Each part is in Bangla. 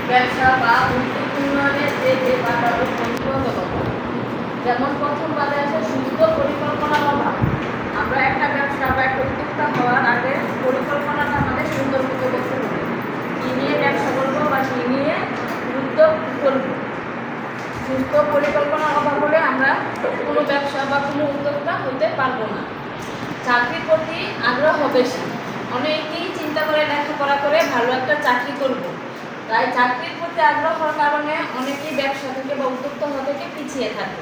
ব্যবসা বা উদ্যোগ উন্নয়নের যে বাধাগুলো প্রতিবন্ধকতা, যেমন প্রথম বাধা আছে সুস্থ পরিকল্পনার অভাব। আমরা একটা ব্যবসা বা একটা উদ্যোক্তা হওয়ার আগে পরিকল্পনাটা আমাদের সুন্দর মতো করতে হবে। কী নিয়ে ব্যবসা করবো বা কী নিয়ে উদ্যোগ করবো। সুস্থ পরিকল্পনার অভাব হলে আমরা কোনো ব্যবসা বা কোনো উদ্যোক্তা হতে পারবো না। চাকরির প্রতি আগ্রহ বেশি, অনেকেই চিন্তা করে লেখাপড়া করে ভালো একটা চাকরি করব, তাই চাকরির প্রতি আগ্রহের কারণে অনেকেই ব্যবসা থেকে বা উদ্যোক্তা হওয়া থেকে পিছিয়ে থাকে।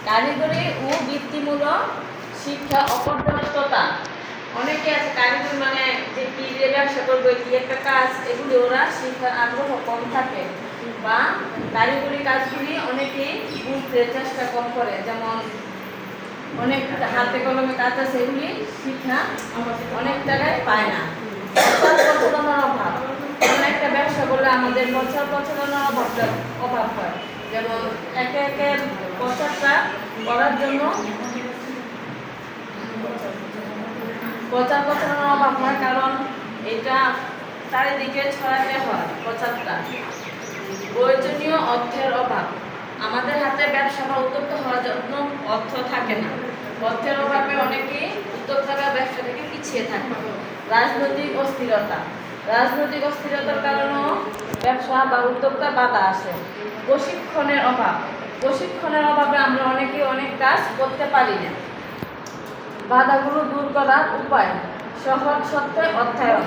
কারিগরি ও বৃত্তিমূলক শিক্ষা অপর্যাপ্ততা, অনেকে আছে কারিগরি মানে যে কী দিয়ে ব্যবসা করবো, কী একটা কাজ, এগুলি ওরা শিক্ষার আগ্রহ কম থাকে বা কারিগরি কাজগুলি অনেকেই বুঝতে চেষ্টা কম করে। যেমন অনেক হাতে কলমে কাজ আছে, এগুলি শিক্ষা অনেক জায়গায় পায় না। প্রচলনের অভাব, এমন একটা ব্যবসা করলে আমাদের প্রচলনের অভাব হয়। যেমন একে একে প্রচারটা করার জন্য প্রচারণার অভাব হয়, কারণ এটা চারিদিকে ছড়াতে হয় প্রচারটা। প্রয়োজনীয় অর্থের অভাব, আমাদের হাতে ব্যবসা বা উদ্যোক্তা হওয়ার জন্য অর্থ থাকে না। অর্থের অভাবে অনেকেই উদ্যোক্তারা ব্যবসা থেকে পিছিয়ে থাকে। রাজনৈতিক অস্থিরতা, রাজনৈতিক অস্থিরতার কারণেও ব্যবসা বা উদ্যোক্তা বাধা আসে। প্রশিক্ষণের অভাব, প্রশিক্ষণের অভাবে আমরা অনেকেই অনেক কাজ করতে পারি না। বাধাগুলো দূর করার উপায়, সহজ সত্ত্বে অর্থায়ন।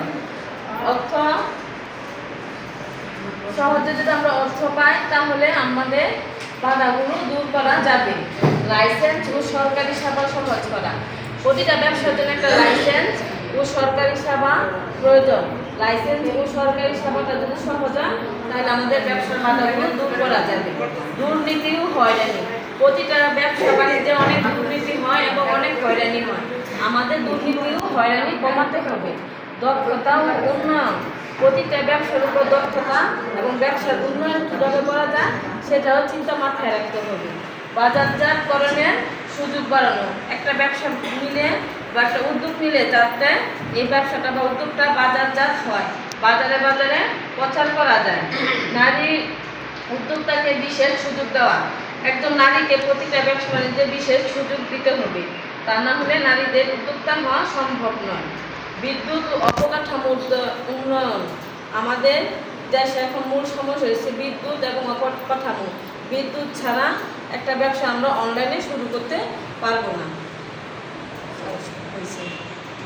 অর্থ সহজে যদি আমরা অর্থ পাই তাহলে আমাদের বাধাগুলো দূর করা যাবে। লাইসেন্স ও সরকারি সেবা সহজ করা, প্রতিটা ব্যবসার জন্য একটা লাইসেন্স ও সরকারি সেবা প্রয়োজন। লাইসেন্স ও সরকারি সেবাটা যদি সহজ হয় তাহলে আমাদের ব্যবসার বাধাগুলো দূর করা যাবে। দুর্নীতিও হয়রানি, প্রতিটা ব্যবসা বাণিজ্যে অনেক দুর্নীতি হয় এবং অনেক হয়রানি হয়। আমাদের দুর্নীতিও হয়রানি কমাতে হবে। দক্ষতা ও উন্নয়ন, প্রতিটা ব্যবসার উপর দক্ষতা এবং ব্যবসার উন্নয়ন কীভাবে করা যায় সেটাও চিন্তা মাথায় রাখতে হবে। বাজারজাতকরণের সুযোগ বাড়ানো, একটা ব্যবসা নিলে বা একটা উদ্যোগ নিলে যাতে এই ব্যবসাটা বা উদ্যোগটা বাজারজাত হয়, বাজারে বাজারে প্রচার করা যায়। নারী উদ্যোক্তাকে বিশেষ সুযোগ দেওয়া, একজন নারীকে প্রতিটা ব্যবসা বাণিজ্যে বিশেষ সুযোগ দিতে হবে, তা না হলে নারীদের উদ্যোক্তা হওয়া সম্ভব নয়। বিদ্যুৎ ও অবকাঠামো উন্নয়ন, আমাদের দেশে এখন মূল সমস্যা হয়েছে বিদ্যুৎ এবং অবকাঠামো। বিদ্যুৎ ছাড়া একটা ব্যবসা আমরা অনলাইনে শুরু করতে পারবো না।